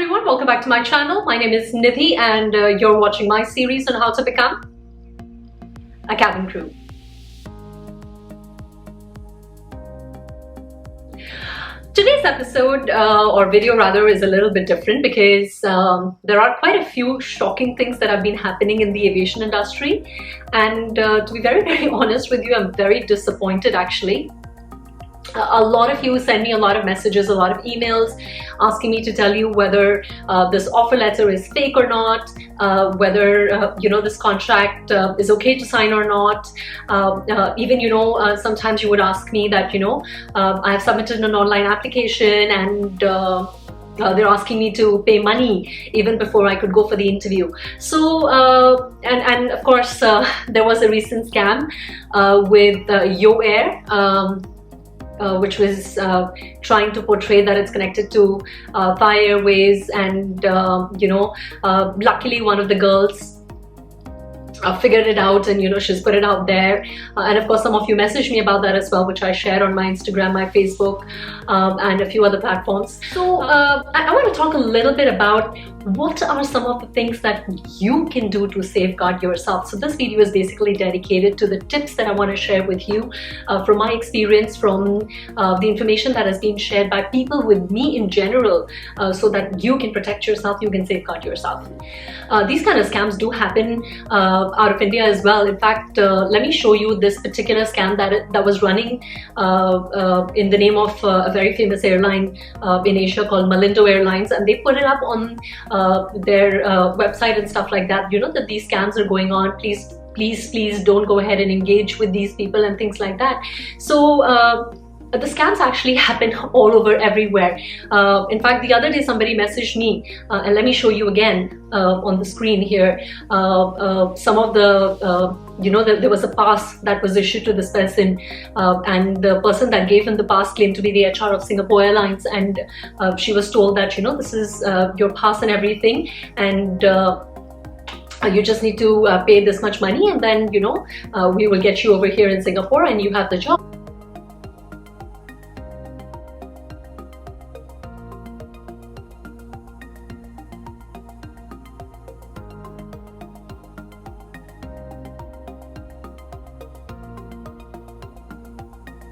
everyone, welcome back to my channel. My name is Nidhi and you're watching my series on how to become a cabin crew. Today's episode or video rather is a little bit different because there are quite a few shocking things that have been happening in the aviation industry, and to be very honest with you, I'm very disappointed actually. A lot of you send me a lot of messages, a lot of emails asking me to tell you whether this offer letter is fake or not, whether this contract is okay to sign or not. Even sometimes you would ask me that I have submitted an online application and they're asking me to pay money even before I could go for the interview. So and of course there was a recent scam with Yo Air, which was trying to portray that it's connected to Thai Airways, and luckily one of the girls figured it out, and she's put it out there, and of course some of you messaged me about that as well, which I shared on my Instagram, my Facebook, and a few other platforms. So I want to talk a little bit about what are some of the things that you can do to safeguard yourself. So this video is basically dedicated to the tips that I want to share with you from my experience, from the information that has been shared by people with me in general, so that you can protect yourself, you can safeguard yourself. These kind of scams do happen out of India as well. In fact, let me show you this particular scam that was running in the name of a very famous airline in Asia called Malindo Airlines, and they put it up on their website and stuff like that, that these scams are going on. Please don't go ahead and engage with these people and things like that. So the scams actually happen all over everywhere. In fact, the other day somebody messaged me, and let me show you again on the screen here, some of the there was a pass that was issued to this person, and the person that gave him the pass claimed to be the HR of Singapore Airlines, and she was told that this is your pass and everything, and you just need to pay this much money, and then we will get you over here in Singapore and you have the job.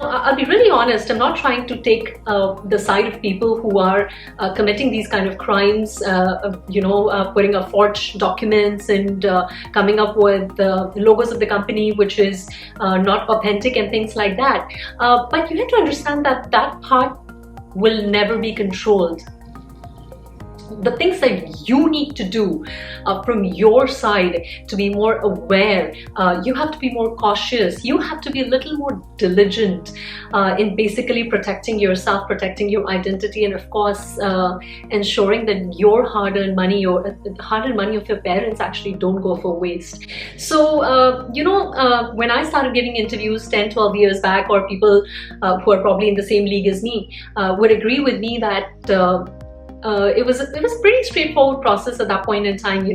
I'll be really honest, I'm not trying to take the side of people who are committing these kind of crimes, putting up forged documents and coming up with logos of the company which is not authentic and things like that. But you have to understand that that part will never be controlled. The things that you need to do from your side to be more aware, you have to be more cautious, you have to be a little more diligent in basically protecting yourself, protecting your identity, and of course ensuring that your hard-earned money, the hard-earned money of your parents actually don't go for waste. So when I started giving interviews 10-12 years back, or people who are probably in the same league as me would agree with me that it was a pretty straightforward process at that point in time.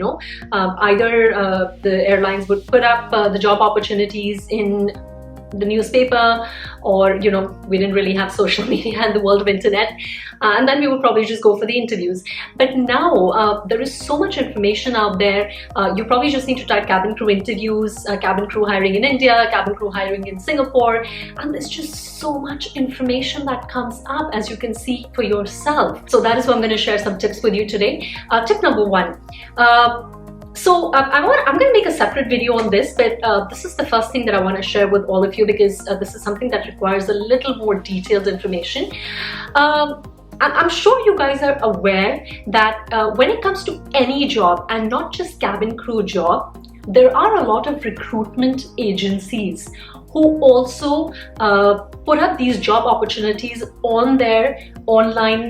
Either the airlines would put up the job opportunities in the newspaper, or we didn't really have social media and the world of internet, and then we would probably just go for the interviews. But now there is so much information out there. You probably just need to type cabin crew interviews, cabin crew hiring in India, cabin crew hiring in Singapore, and there's just so much information that comes up, as you can see for yourself. So that is why I'm going to share some tips with you today. Tip number one. So I'm going to make a separate video on this, but this is the first thing that I want to share with all of you, because this is something that requires a little more detailed information. I'm sure you guys are aware that when it comes to any job, and not just cabin crew job, there are a lot of recruitment agencies who also put up these job opportunities on their online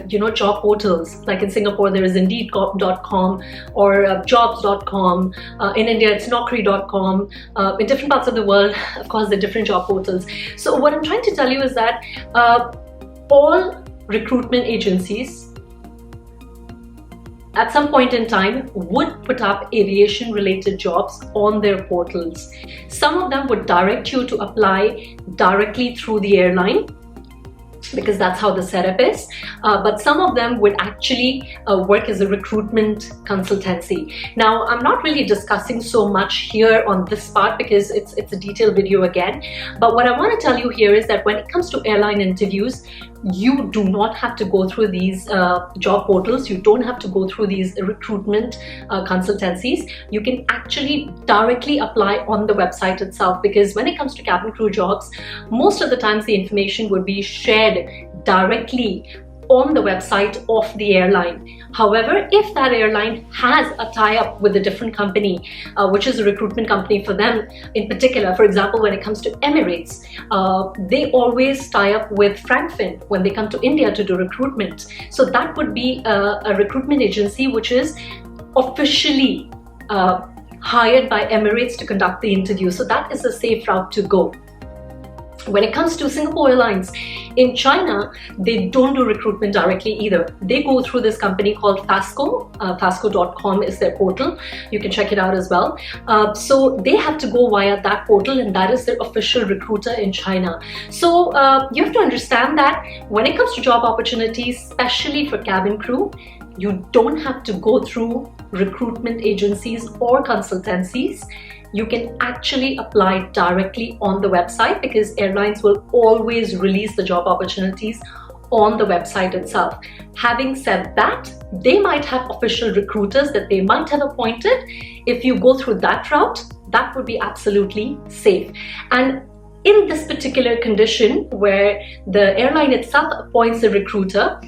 job portals. Like in Singapore there is Indeed.com or jobs.com. In India it's Naukri.com. In different parts of the world, of course, there are different job portals. So what I'm trying to tell you is that all recruitment agencies at some point in time would put up aviation related jobs on their portals. Some of them would direct you to apply directly through the airline. because that's how the setup is. But some of them would actually work as a recruitment consultancy. Now, I'm not really discussing so much here on this part because it's a detailed video again. But what I want to tell you here is that when it comes to airline interviews, you do not have to go through these job portals. You don't have to go through these recruitment consultancies. You can actually directly apply on the website itself, because when it comes to cabin crew jobs, most of the times the information would be shared directly on the website of the airline. However, if that airline has a tie-up with a different company, which is a recruitment company for them in particular, for example, when it comes to Emirates, they always tie up with Frankfurt when they come to India to do recruitment. So that would be a recruitment agency which is officially hired by Emirates to conduct the interview. So that is a safe route to go. When it comes to Singapore Airlines, in China, they don't do recruitment directly either. They go through this company called Fasco. Fasco.com is their portal. You can check it out as well. So they have to go via that portal, and that is their official recruiter in China. So you have to understand that when it comes to job opportunities, especially for cabin crew, you don't have to go through recruitment agencies or consultancies. You can actually apply directly on the website, because airlines will always release the job opportunities on the website itself. Having said that, they might have official recruiters that they might have appointed. If you go through that route, that would be absolutely safe. And in this particular condition where the airline itself appoints a recruiter,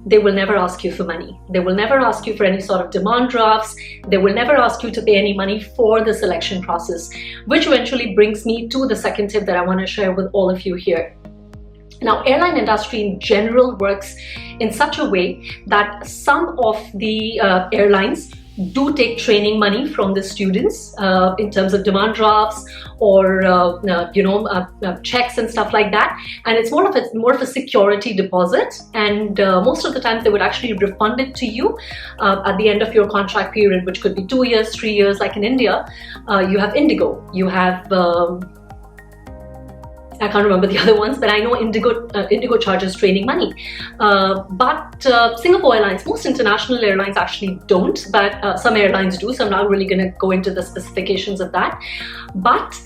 they will never ask you for money. They will never ask you for any sort of demand drafts. They will never ask you to pay any money for the selection process, which eventually brings me to the second tip that I want to share with all of you here. Now, airline industry in general works in such a way that some of the airlines do take training money from the students in terms of demand drafts or checks and stuff like that, and it's more of a security deposit, and most of the times they would actually refund it to you at the end of your contract period, which could be 2 years, 3 years. Like in India, you have Indigo, you have I can't remember the other ones, but I know Indigo charges training money. But Singapore Airlines, most international airlines actually don't, but some airlines do, so I'm not really going to go into the specifications of that. But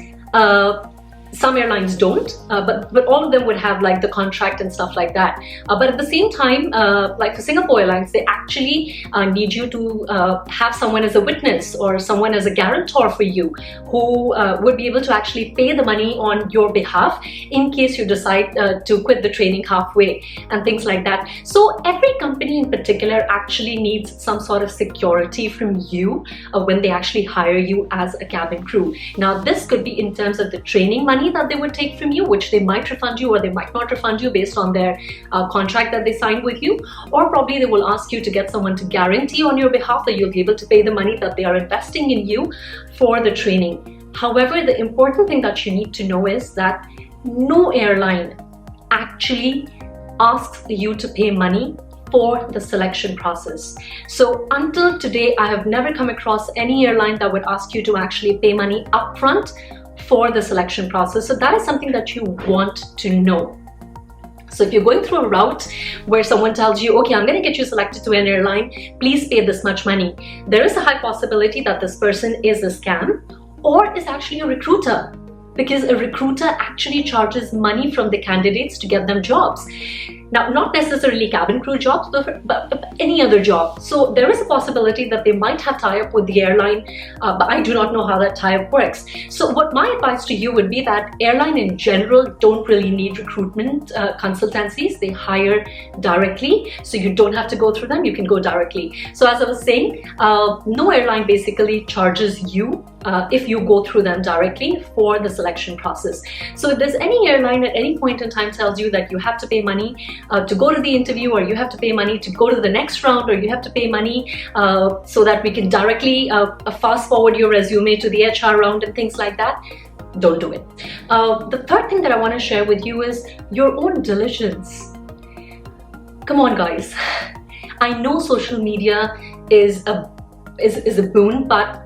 some airlines don't, but all of them would have like the contract and stuff like that. But at the same time, like for Singapore Airlines, they actually need you to have someone as a witness or someone as a guarantor for you, who would be able to actually pay the money on your behalf in case you decide to quit the training halfway and things like that. So every company in particular actually needs some sort of security from you when they actually hire you as a cabin crew. Now, this could be in terms of the training money that they would take from you, which they might refund you or they might not refund you based on their contract that they signed with you, or probably they will ask you to get someone to guarantee on your behalf that you'll be able to pay the money that they are investing in you for the training. However, the important thing that you need to know is that no airline actually asks you to pay money for the selection process. So until today, I have never come across any airline that would ask you to actually pay money upfront for the selection process. So that is something that you want to know. So if you're going through a route where someone tells you, okay, I'm going to get you selected to an airline, please pay this much money, there is a high possibility that this person is a scam or is actually a recruiter, because a recruiter actually charges money from the candidates to get them jobs. Now, not necessarily cabin crew jobs, but any other job. So there is a possibility that they might have tie-up with the airline, but I do not know how that tie-up works. So what my advice to you would be that airline in general don't really need recruitment consultancies. They hire directly, so you don't have to go through them. You can go directly. So as I was saying, no airline basically charges you if you go through them directly for the selection process. So if there's any airline at any point in time tells you that you have to pay money to go to the interview, or you have to pay money to go to the next round, or you have to pay money so that we can directly fast forward your resume to the HR round and things like that, don't do it. The third thing that I want to share with you is your own diligence. Come on, guys. I know social media is a boon, but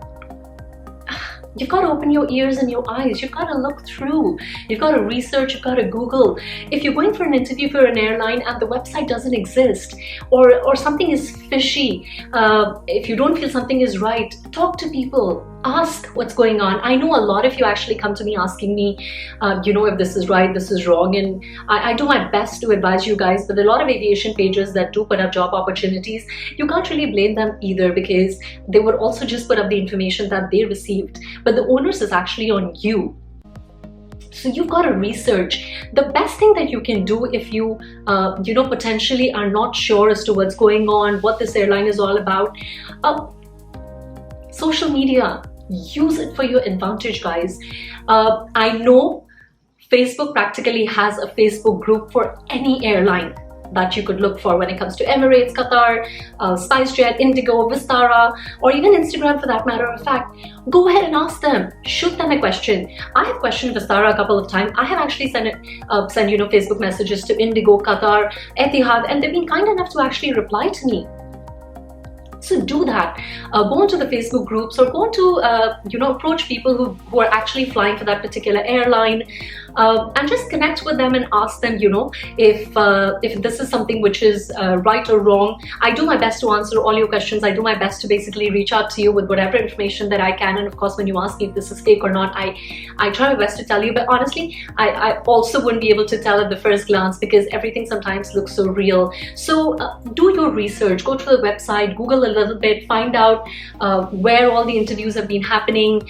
you've got to open your ears and your eyes. You've got to look through. You've got to research. You've got to Google. If you're going for an interview for an airline and the website doesn't exist, or something is fishy, if you don't feel something is right, talk to people. Ask what's going on. I know a lot of you actually come to me asking me, if this is right, this is wrong, and I do my best to advise you guys, but a lot of aviation pages that do put up job opportunities, you can't really blame them either, because they would also just put up the information that they received, but the onus is actually on you. So you've got to research. The best thing that you can do if you, potentially are not sure as to what's going on, what this airline is all about, social media. Use it for your advantage, guys. I know Facebook practically has a Facebook group for any airline that you could look for when it comes to Emirates, Qatar, SpiceJet, Indigo, Vistara, or even Instagram for that matter of fact. Go ahead and ask them. Shoot them a question. I have questioned Vistara a couple of times. I have actually sent Facebook messages to Indigo, Qatar, Etihad, and they've been kind enough to actually reply to me. So do that. Go into the Facebook groups, or go to approach people who are actually flying for that particular airline, and just connect with them and ask them, if this is something which is right or wrong. I do my best to answer all your questions. I do my best to basically reach out to you with whatever information that I can. And of course, when you ask me if this is fake or not, I try my best to tell you. But honestly, I also wouldn't be able to tell at the first glance, because everything sometimes looks so real. So do your research. Go to the website, Google a little bit, find out where all the interviews have been happening.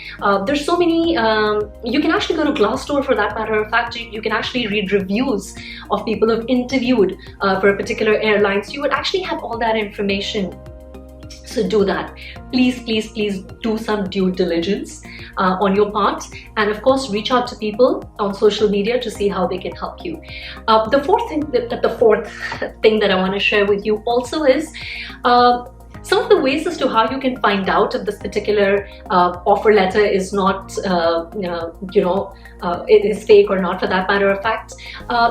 There's so many. You can actually go to Glassdoor for that matter of fact. You can actually read reviews of people who've interviewed for a particular airline. So you would actually have all that information. So do that. Please, please, please do some due diligence on your part, and of course reach out to people on social media to see how they can help you. The fourth thing that I want to share with you also is some of the ways as to how you can find out if this particular offer letter is not, it is fake or not for that matter of fact.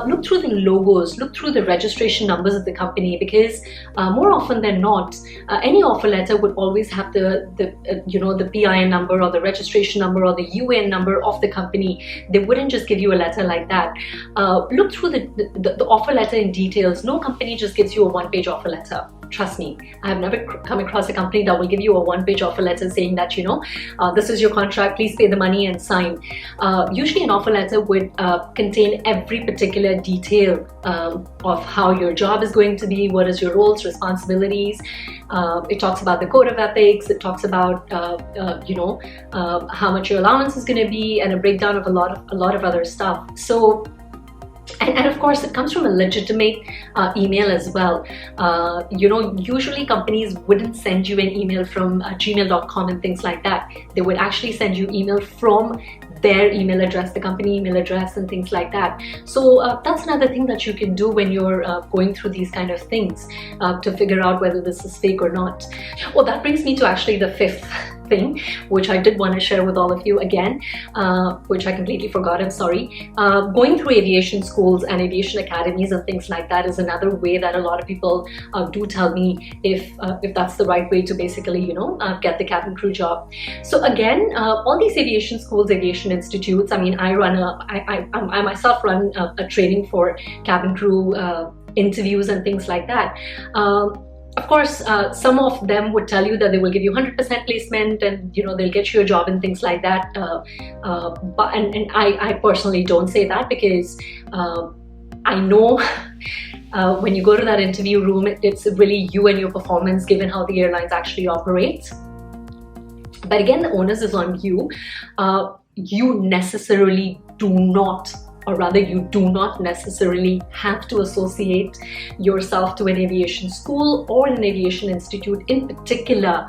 Look through the logos, look through the registration numbers of the company, because more often than not, any offer letter would always have the PIN number or the registration number or the UN number of the company. They wouldn't just give you a letter like that. Look through the offer letter in details. No company just gives you a one-page offer letter. Trust me, I have never come across a company that will give you a one-page offer letter saying that, this is your contract, please pay the money and sign. Usually an offer letter would contain every particular detail of how your job is going to be, what is your roles, responsibilities. It talks about the code of ethics, it talks about, how much your allowance is going to be, and a breakdown of a lot of other stuff. So, and of course, it comes from a legitimate email as well. Usually companies wouldn't send you an email from gmail.com and things like that. They would actually send you email from their email address, the company email address, and things like that. So that's another thing that you can do when you're going through these kind of things to figure out whether this is fake or not. Well, that brings me to actually the fifth thing, which I did want to share with all of you again, which I completely forgot, I'm sorry. Going through aviation schools and aviation academies and things like that is another way that a lot of people do tell me if that's the right way to basically, get the cabin crew job. So again, all these aviation schools, aviation institutes, I mean, I myself run a training for cabin crew interviews and things like that. Of course, some of them would tell you that they will give you 100% placement and they'll get you a job and things like that. But I personally don't say that, because I know when you go to that interview room, it's really you and your performance given how the airlines actually operate. But again, the onus is on you. You necessarily do not, or rather you do not necessarily have to associate yourself to an aviation school or an aviation institute in particular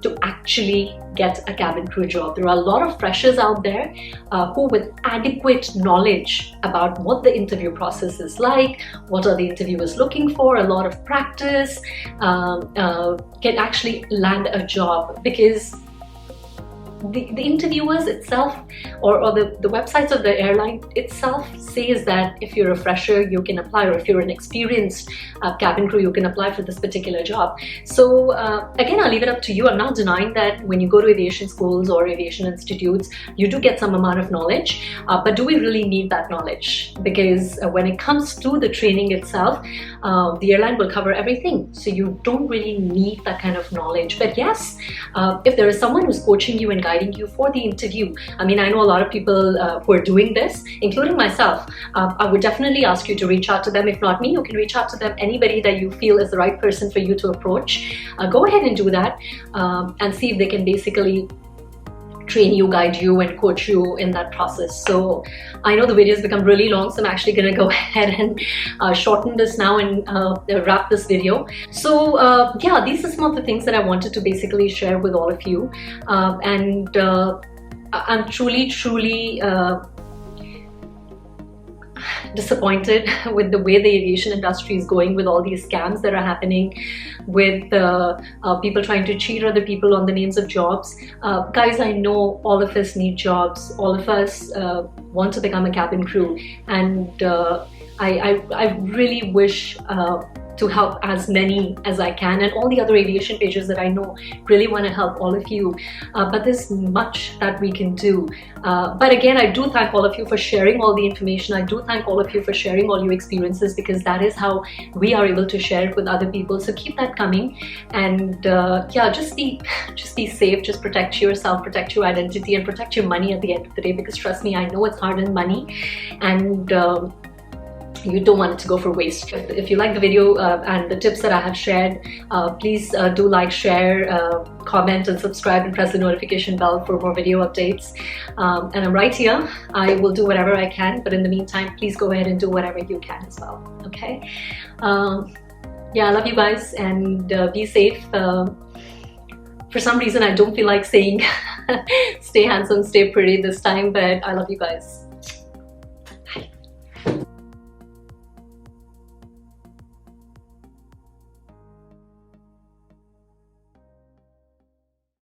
to actually get a cabin crew job. There are a lot of freshers out there who, with adequate knowledge about what the interview process is like, what are the interviewers looking for, a lot of practice, can actually land a job. Because the interviewers itself, or the websites of the airline itself says that if you're a fresher, you can apply, or if you're an experienced cabin crew, you can apply for this particular job. So again, I'll leave it up to you. I'm not denying that when you go to aviation schools or aviation institutes, you do get some amount of knowledge, but do we really need that knowledge? Because when it comes to the training itself, the airline will cover everything, so you don't really need that kind of knowledge. But yes, if there is someone who's coaching you and guiding you for the interview, I mean, I know a lot of people who are doing this, including myself. I would definitely ask you to reach out to them. If not me, you can reach out to them. Anybody that you feel is the right person for you to approach, go ahead and do that, and see if they can basically train you, guide you, and coach you in that process. So I know the video has become really long, so I'm actually going to go ahead and shorten this now and wrap this video. So yeah, these are some of the things that I wanted to basically share with all of you, and I'm truly disappointed with the way the aviation industry is going, with all these scams that are happening, with people trying to cheat other people on the names of jobs. Guys, I know all of us need jobs. All of us want to become a cabin crew, and I really wish to help as many as I can, and all the other aviation pages that I know really want to help all of you, but there's much that we can do. But again, I do thank all of you for sharing all the information. I do thank all of you for sharing all your experiences, because that is how we are able to share it with other people. So keep that coming, and yeah, just be safe, just protect yourself, protect your identity, and protect your money at the end of the day, because trust me, I know it's hard-earned money, and you don't want it to go for waste. If you like the video and the tips that I have shared, please do like, share, comment, and subscribe, and press the notification bell for more video updates. And I'm right here. I will do whatever I can, but in the meantime, please go ahead and do whatever you can as well. Okay? Yeah, I love you guys, and be safe. For some reason, I don't feel like saying stay handsome, stay pretty this time, but I love you guys.